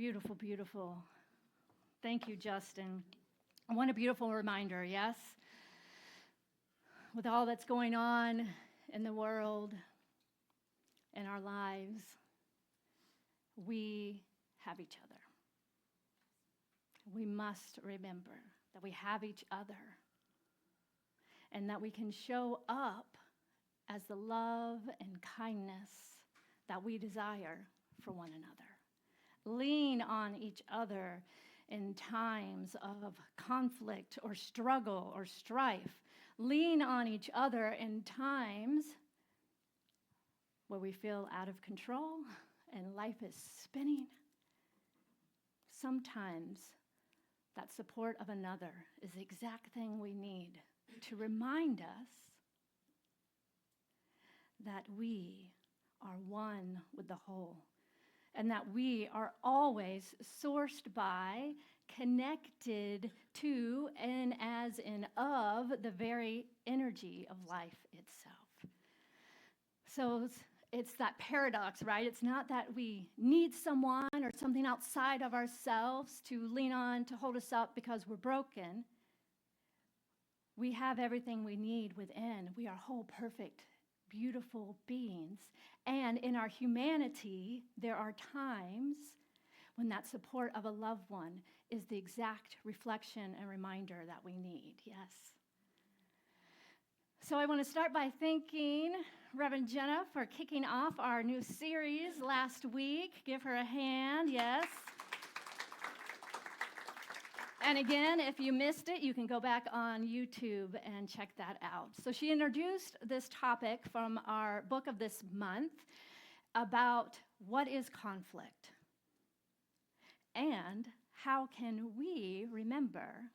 Beautiful, beautiful. Thank you, Justin. What a beautiful reminder, yes? With all that's going on in the world, in our lives, we have each other. We must remember that we have each other and that we can show up as the love and kindness that we desire for one another. Lean on each other in times of conflict or struggle or strife. Lean on each other in times where we feel out of control and life is spinning. Sometimes that support of another is the exact thing we need to remind us that we are one with the whole, and that we are always sourced by, connected to, and as in of the very energy of life itself. So it's that paradox, right? It's not that we need someone or something outside of ourselves to lean on, to hold us up because we're broken. We have everything we need within. We are whole, perfect, beautiful beings. And in our humanity, there are times when that support of a loved one is the exact reflection and reminder that we need, yes. So I want to start by thanking Reverend Jenna for kicking off our new series last week. Give her a hand, yes. And again, if you missed it, you can go back on YouTube and check that out. So she introduced this topic from our book of this month about what is conflict and how can we remember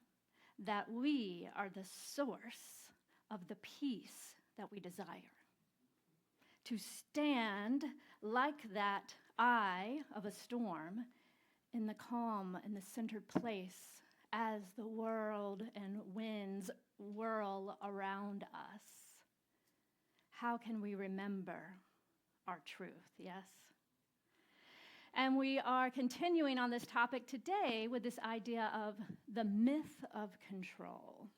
that we are the source of the peace that we desire. To stand like that eye of a storm in the calm and the centered place as the world and winds whirl around us. How can we remember our truth? Yes? And we are continuing on this topic today with this idea of the myth of control.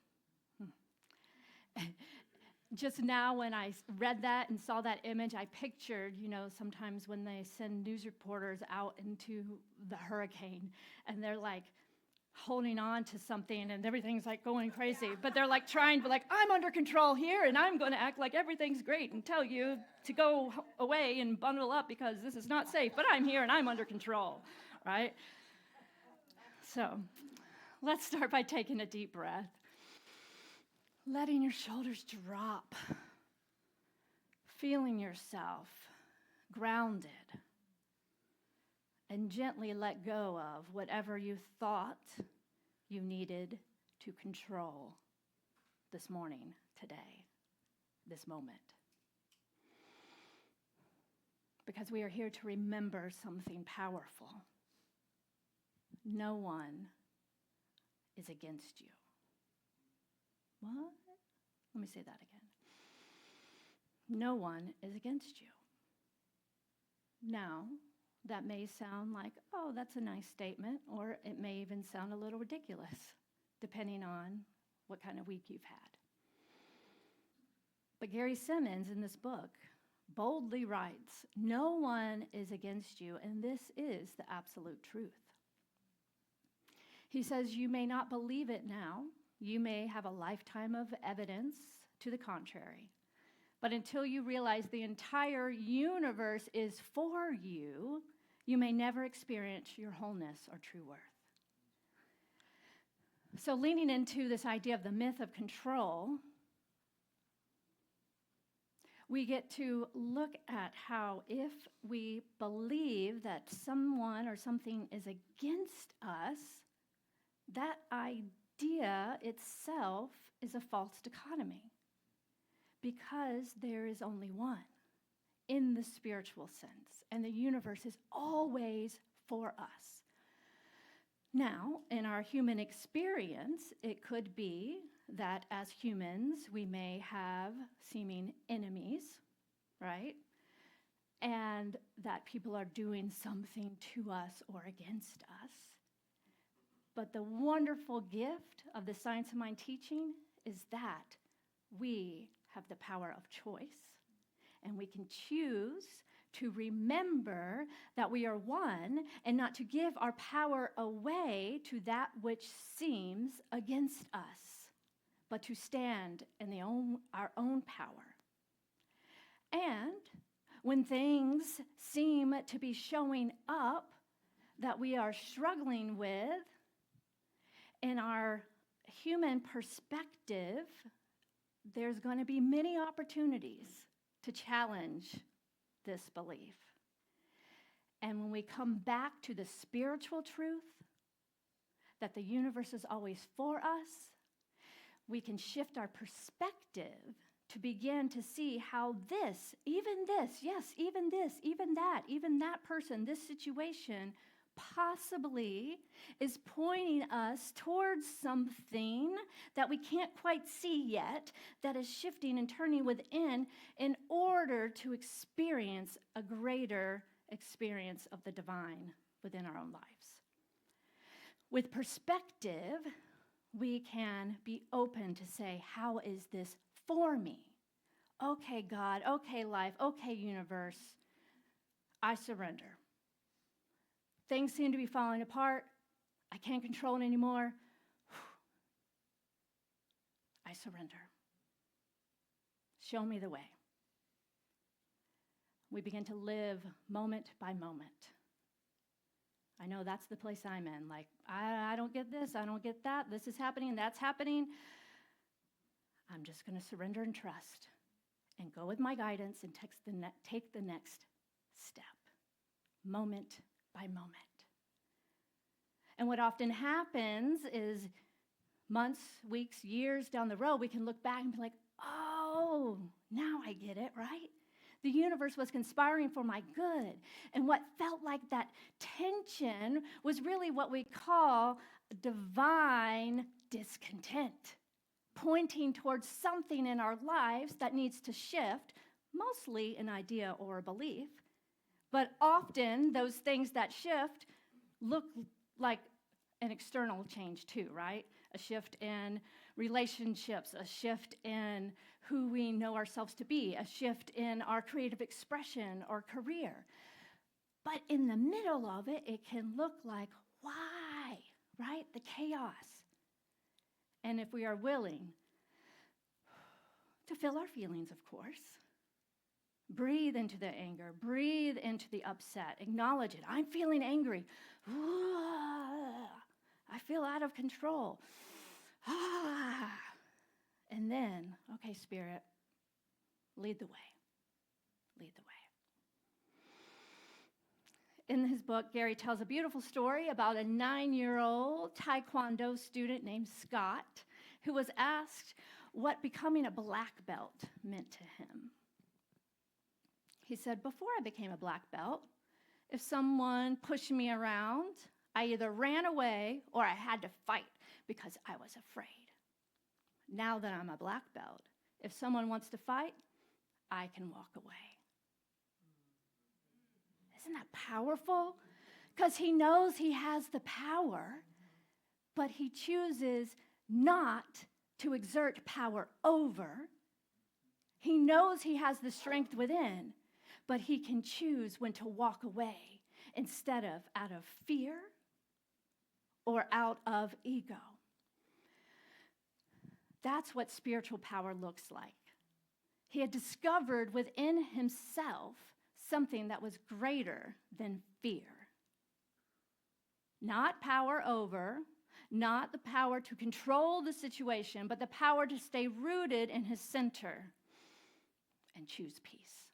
Just now when I read that and saw that image, I pictured, sometimes when they send news reporters out into the hurricane and they're like holding on to something and everything's like going crazy, but they're like trying to I'm under control here and I'm going to act like everything's great and tell you to go away and bundle up because this is not safe, but I'm here and I'm under control, right? So let's start by taking a deep breath. Letting your shoulders drop, feeling yourself grounded, and gently let go of whatever you thought you needed to control this morning, today, this moment. Because we are here to remember something powerful. No one is against you. What? Let me say that again. No one is against you. Now, that may sound like, oh, that's a nice statement, or it may even sound a little ridiculous, depending on what kind of week you've had. But Gary Simmons in this book boldly writes, no one is against you, and this is the absolute truth. He says, you may not believe it now. You may have a lifetime of evidence to the contrary. But until you realize the entire universe is for you, you may never experience your wholeness or true worth. So leaning into this idea of the myth of control, we get to look at how if we believe that someone or something is against us, that idea itself is a false dichotomy because there is only one in the spiritual sense, and the universe is always for us. Now, in our human experience, it could be that as humans, we may have seeming enemies, right? and that people are doing something to us or against us. But the wonderful gift of the Science of Mind teaching is that we have the power of choice, and we can choose to remember that we are one and not to give our power away to that which seems against us, but to stand in our own power. And when things seem to be showing up that we are struggling with, in our human perspective, there's going to be many opportunities to challenge this belief. And when we come back to the spiritual truth that the universe is always for us, we can shift our perspective to begin to see how this, even that person, this situation possibly is pointing us towards something that we can't quite see yet, that is shifting and turning within in order to experience a greater experience of the divine within our own lives. With perspective, we can be open to say, how is this for me? Okay, God, okay, life, okay, universe, I surrender. Things seem to be falling apart. I can't control it anymore. I surrender. Show me the way. We begin to live moment by moment. I know that's the place I'm in. Like, I don't get this, I don't get that. This is happening, that's happening. I'm just going to surrender and trust and go with my guidance and take the next step, moment by moment. And what often happens is months, weeks, years down the road, we can look back and be like, oh, now I get it, right? The universe was conspiring for my good. And what felt like that tension was really what we call divine discontent, pointing towards something in our lives that needs to shift, mostly an idea or a belief. But often those things that shift look like an external change too, right? A shift in relationships, a shift in who we know ourselves to be, a shift in our creative expression or career. But in the middle of it, it can look like, why, right? The chaos. And if we are willing to feel our feelings, of course, breathe into the anger, breathe into the upset, acknowledge it. I'm feeling angry. I feel out of control. And then, okay, Spirit, lead the way. Lead the way. In his book, Gary tells a beautiful story about a 9-year-old Taekwondo student named Scott who was asked what becoming a black belt meant to him. He said, before I became a black belt, if someone pushed me around, I either ran away or I had to fight because I was afraid. Now that I'm a black belt, if someone wants to fight, I can walk away. Isn't that powerful? Because he knows he has the power, but he chooses not to exert power over. He knows he has the strength within, but he can choose when to walk away instead of out of fear or out of ego. That's what spiritual power looks like. He had discovered within himself something that was greater than fear. Not power over, not the power to control the situation, but the power to stay rooted in his center and choose peace.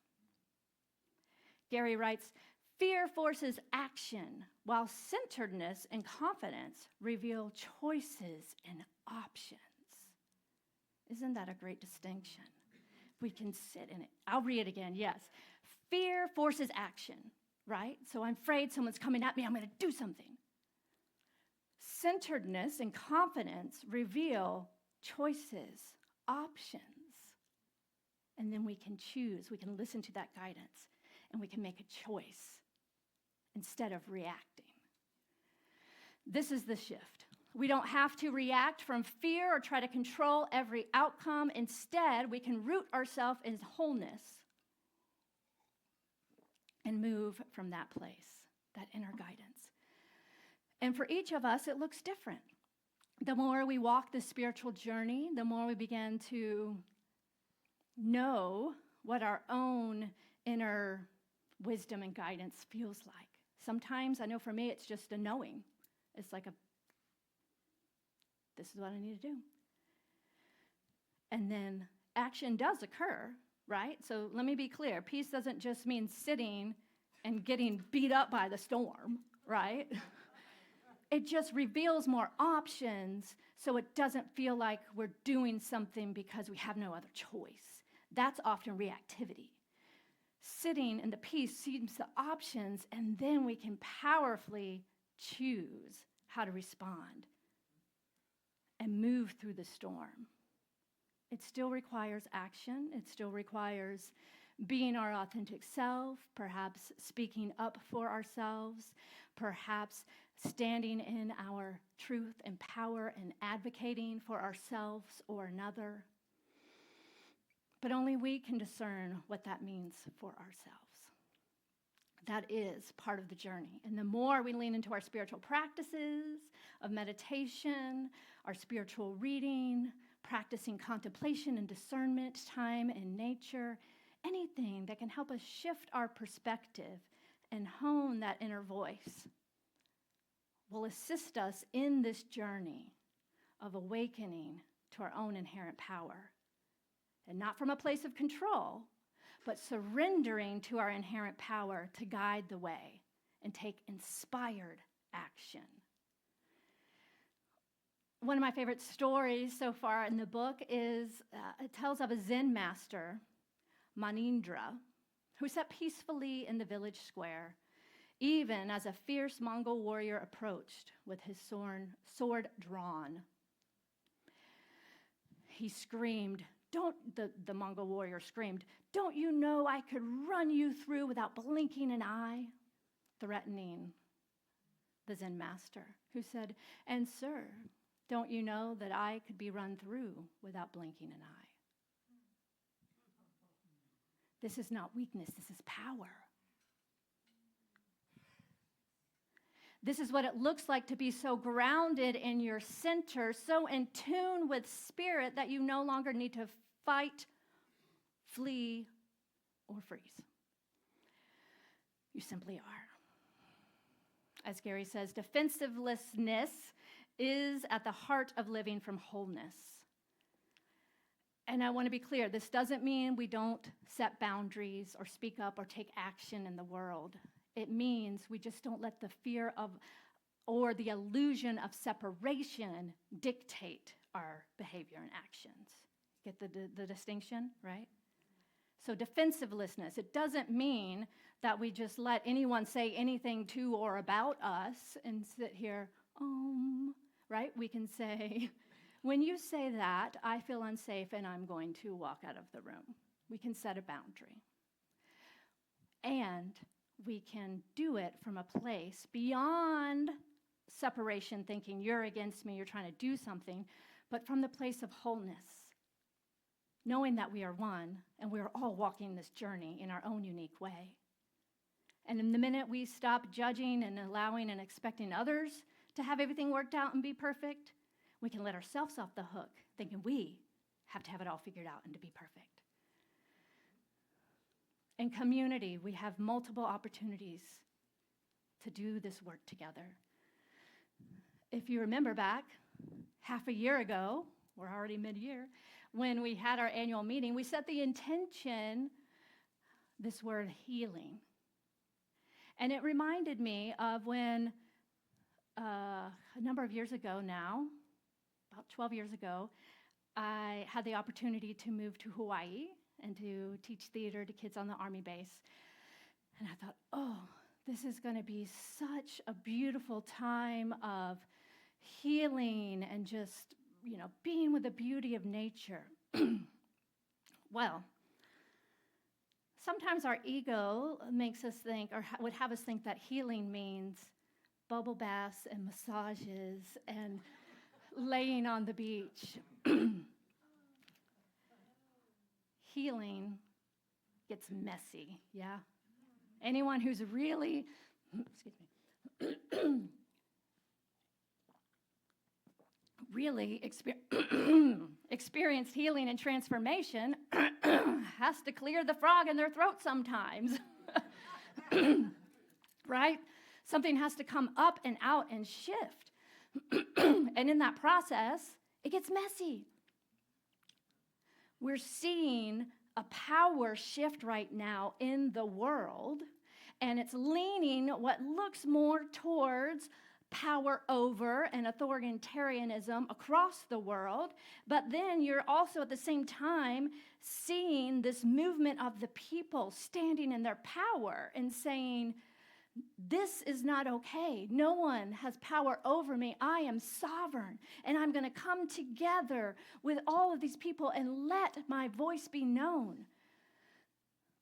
Gary writes, fear forces action, while centeredness and confidence reveal choices and options. Isn't that a great distinction? We can sit in it. I'll read it again, yes. Fear forces action, right? So I'm afraid someone's coming at me, I'm going to do something. Centeredness and confidence reveal choices, options. And then we can choose, we can listen to that guidance. and we can make a choice instead of reacting. This is the shift. We don't have to react from fear or try to control every outcome. Instead, we can root ourselves in wholeness and move from that place, that inner guidance. And for each of us, it looks different. The more we walk this spiritual journey, the more we begin to know what our own inner wisdom and guidance feels like. Sometimes, I know for me, it's just a knowing. It's like this is what I need to do. And then action does occur, right? So let me be clear. Peace doesn't just mean sitting and getting beat up by the storm, right? It just reveals more options so it doesn't feel like we're doing something because we have no other choice. That's often reactivity. Sitting in the peace sees the options, and then we can powerfully choose how to respond and move through the storm. It still requires action. It still requires being our authentic self, perhaps speaking up for ourselves, perhaps standing in our truth and power and advocating for ourselves or another. But only we can discern what that means for ourselves. That is part of the journey. And the more we lean into our spiritual practices of meditation, our spiritual reading, practicing contemplation and discernment, time in nature, anything that can help us shift our perspective and hone that inner voice will assist us in this journey of awakening to our own inherent power. And not from a place of control, but surrendering to our inherent power to guide the way and take inspired action. One of my favorite stories so far in the book is, it tells of a Zen master, Manindra, who sat peacefully in the village square, even as a fierce Mongol warrior approached with his sword drawn. He screamed, the Mongol warrior screamed, "Don't you know I could run you through without blinking an eye?" Threatening the Zen master, who said, "And sir, don't you know that I could be run through without blinking an eye?" This is not weakness, this is power. This is what it looks like to be so grounded in your center, so in tune with spirit that you no longer need to fight, flee, or freeze. You simply are. As Gary says, defensivelessness is at the heart of living from wholeness. And I want to be clear, this doesn't mean we don't set boundaries or speak up or take action in the world. It means we just don't let the fear of or the illusion of separation dictate our behavior and actions. Get the distinction, right? So defensivelessness, it doesn't mean that we just let anyone say anything to or about us and sit here, right? We can say, when you say that, I feel unsafe and I'm going to walk out of the room. We can set a boundary. And we can do it from a place beyond separation, thinking you're against me, you're trying to do something, but from the place of wholeness, knowing that we are one and we are all walking this journey in our own unique way. And in the minute we stop judging and allowing and expecting others to have everything worked out and be perfect, we can let ourselves off the hook, thinking we have to have it all figured out and to be perfect. In community, we have multiple opportunities to do this work together. If you remember back half a year ago, we're already mid-year, when we had our annual meeting, we set the intention, this word healing. And it reminded me of when a number of years ago now, about 12 years ago, I had the opportunity to move to Hawaii and to teach theater to kids on the Army base. And I thought, this is going to be such a beautiful time of healing and just, being with the beauty of nature. Well, Sometimes our ego makes us think, or would have us think, that healing means bubble baths and massages and laying on the beach. Healing gets messy, yeah? Anyone who's really, excuse me, really experienced healing and transformation has to clear the frog in their throat sometimes, right? Something has to come up and out and shift. And in that process, it gets messy. We're seeing a power shift right now in the world, and it's leaning what looks more towards power over and authoritarianism across the world. But then you're also at the same time seeing this movement of the people standing in their power and saying, this is not okay. No one has power over me. I am sovereign, and I'm going to come together with all of these people and let my voice be known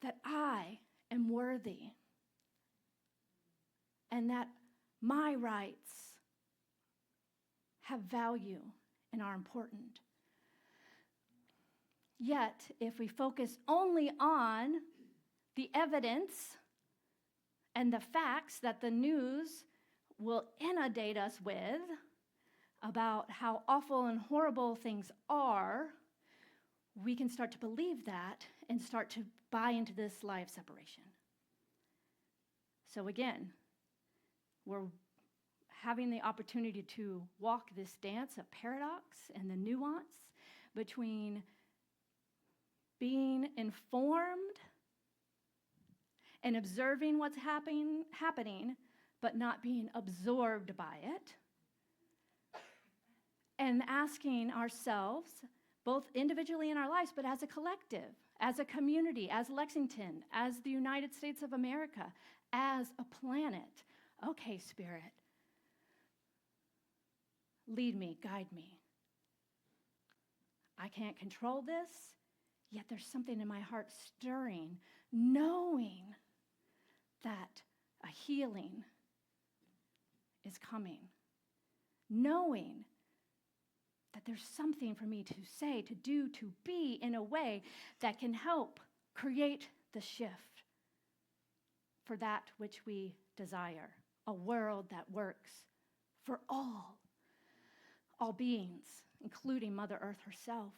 that I am worthy and that my rights have value and are important. Yet, if we focus only on the evidence and the facts that the news will inundate us with about how awful and horrible things are, we can start to believe that and start to buy into this lie of separation. So again, we're having the opportunity to walk this dance of paradox and the nuance between being informed and observing what's happening, but not being absorbed by it. And asking ourselves, both individually in our lives, but as a collective, as a community, as Lexington, as the United States of America, as a planet. Okay, Spirit, lead me, guide me. I can't control this, yet there's something in my heart stirring, knowing that a healing is coming, knowing that there's something for me to say, to do, to be in a way that can help create the shift for that which we desire, a world that works for all beings, including Mother Earth herself.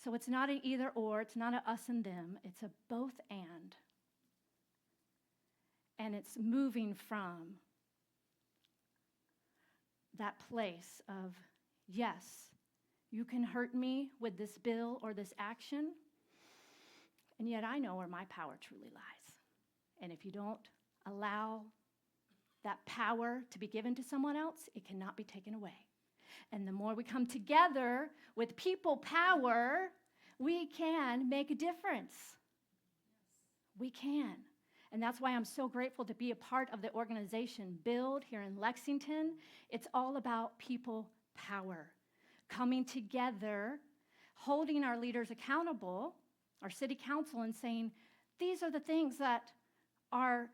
So it's not an either or, it's not a us and them, it's a both and. And it's moving from that place of, yes, you can hurt me with this bill or this action, and yet I know where my power truly lies. And if you don't allow that power to be given to someone else, it cannot be taken away. And the more we come together with people power, we can make a difference. We can. And that's why I'm so grateful to be a part of the organization Build here in Lexington. It's all about people power, coming together, holding our leaders accountable, our city council, and saying, these are the things that our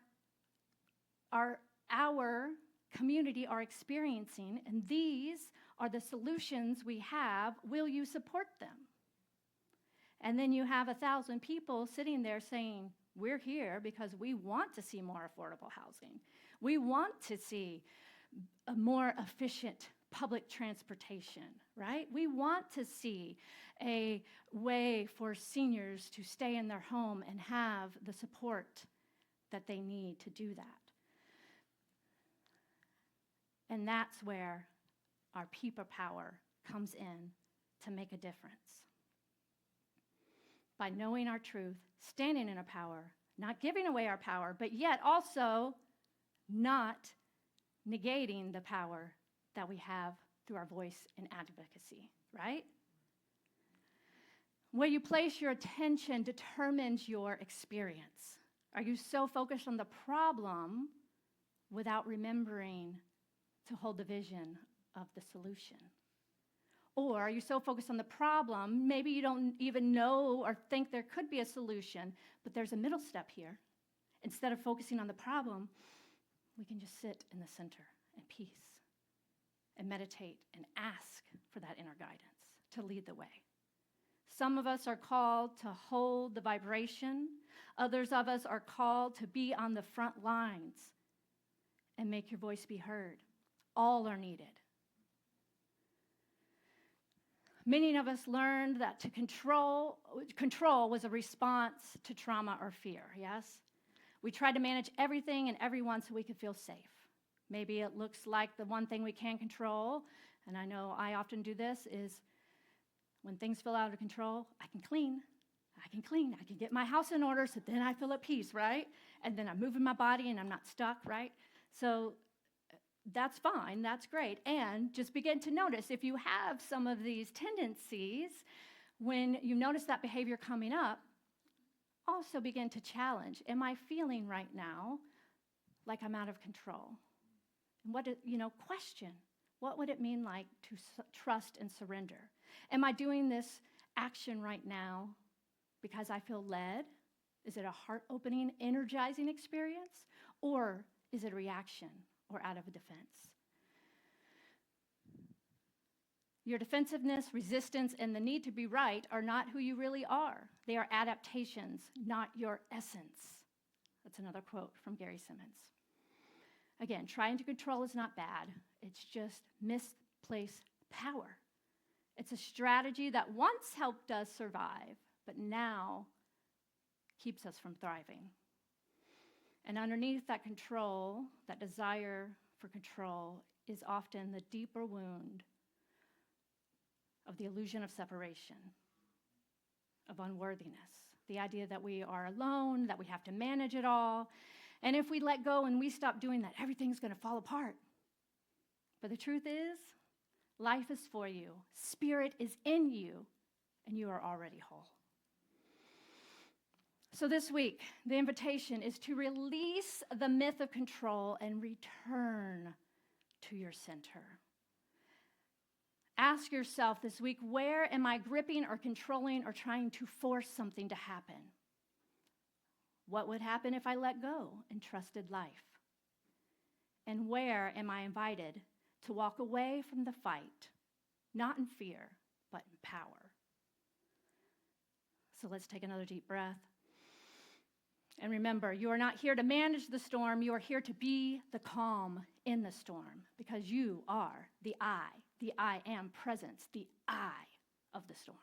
community are experiencing, and these are the solutions we have. Will you support them? And then you have 1,000 people sitting there saying, we're here because we want to see more affordable housing. We want to see a more efficient public transportation, right? We want to see a way for seniors to stay in their home and have the support that they need to do that. And that's where our people power comes in to make a difference. By knowing our truth, standing in our power, not giving away our power, but yet also not negating the power that we have through our voice and advocacy, right? Where you place your attention determines your experience. Are you so focused on the problem without remembering to hold the vision of the solution? Or are you so focused on the problem, maybe you don't even know or think there could be a solution, but there's a middle step here. Instead of focusing on the problem, we can just sit in the center in peace and meditate and ask for that inner guidance to lead the way. Some of us are called to hold the vibration. Others of us are called to be on the front lines and make your voice be heard. All are needed. Many of us learned that to control was a response to trauma or fear, yes? We tried to manage everything and everyone so we could feel safe. Maybe it looks like the one thing we can control, and I know I often do this, is when things feel out of control, I can clean, I can get my house in order, so then I feel at peace, right? And then I'm moving my body and I'm not stuck, right? So that's fine, that's great. And just begin to notice if you have some of these tendencies, when you notice that behavior coming up, also begin to challenge. Am I feeling right now like I'm out of control? And question, what would it mean like to trust and surrender? Am I doing this action right now because I feel led? Is it a heart-opening, energizing experience? Or is it a reaction or out of a defense? Your defensiveness, resistance, and the need to be right are not who you really are. They are adaptations, not your essence. That's another quote from Gary Simmons. Again, trying to control is not bad. It's just misplaced power. It's a strategy that once helped us survive, but now keeps us from thriving. And underneath that control, that desire for control, is often the deeper wound of the illusion of separation, of unworthiness, the idea that we are alone, that we have to manage it all. And if we let go and we stop doing that, everything's going to fall apart. But the truth is, life is for you, spirit is in you, and you are already whole. So this week, the invitation is to release the myth of control and return to your center. Ask yourself this week, where am I gripping or controlling or trying to force something to happen? What would happen if I let go and trusted life? And where am I invited to walk away from the fight, not in fear, but in power? So let's take another deep breath. And remember, you are not here to manage the storm. You are here to be the calm in the storm, because you are the I am presence, the I of the storm.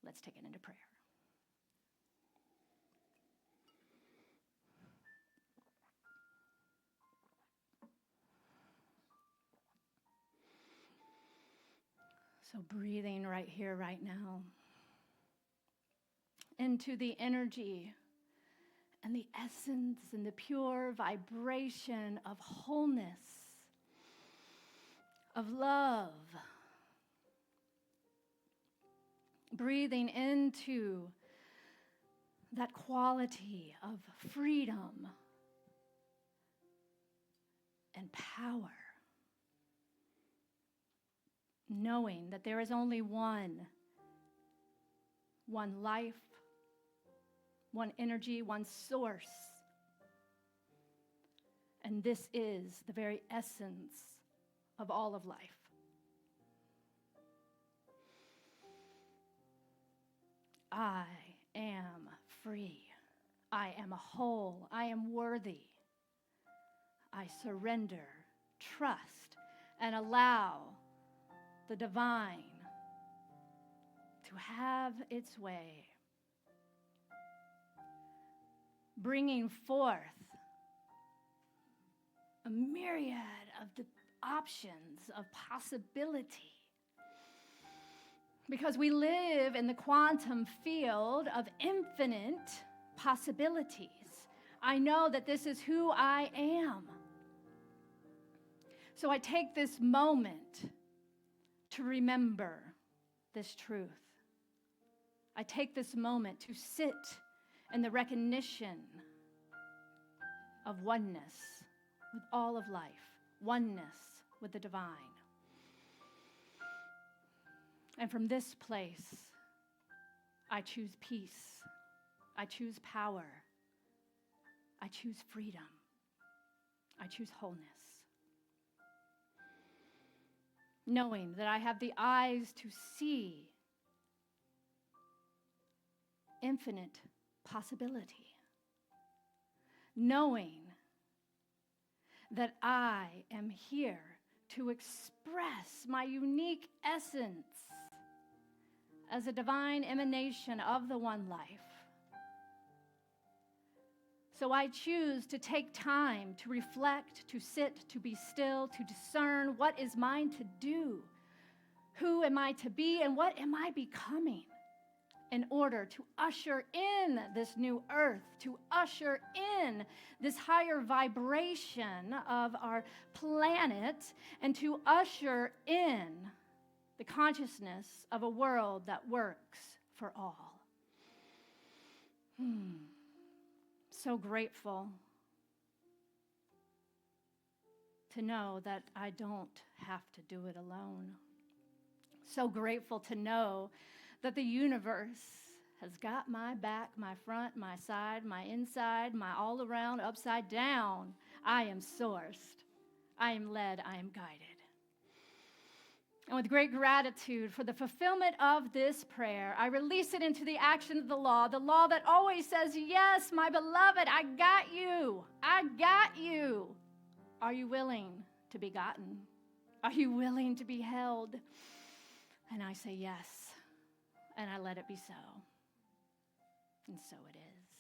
Let's take it into prayer. So breathing right here, right now, into the energy and the essence and the pure vibration of wholeness, of love. Breathing into that quality of freedom and power. Knowing that there is only one life, one energy, one source. And this is the very essence of all of life. I am free. I am whole. I am worthy. I surrender, trust, and allow the divine to have its way, bringing forth a myriad of the options of possibility. Because we live in the quantum field of infinite possibilities. I know that this is who I am. So I take this moment to remember this truth. I take this moment to sit in the recognition of oneness with all of life, oneness with the divine. And from this place, I choose peace. I choose power. I choose freedom. I choose wholeness. Knowing that I have the eyes to see infinite possibility. Knowing that I am here to express my unique essence as a divine emanation of the one life. So I choose to take time to reflect, to sit, to be still, to discern what is mine to do, who am I to be, and what am I becoming in order to usher in this new earth, to usher in this higher vibration of our planet, and to usher in the consciousness of a world that works for all. So grateful to know that I don't have to do it alone. So grateful to know that the universe has got my back, my front, my side, my inside, my all around, upside down. I am sourced. I am led. I am guided. And with great gratitude for the fulfillment of this prayer, I release it into the action of the law that always says, yes, my beloved, I got you. I got you. Are you willing to be gotten? Are you willing to be held? And I say yes, and I let it be so. And so it is.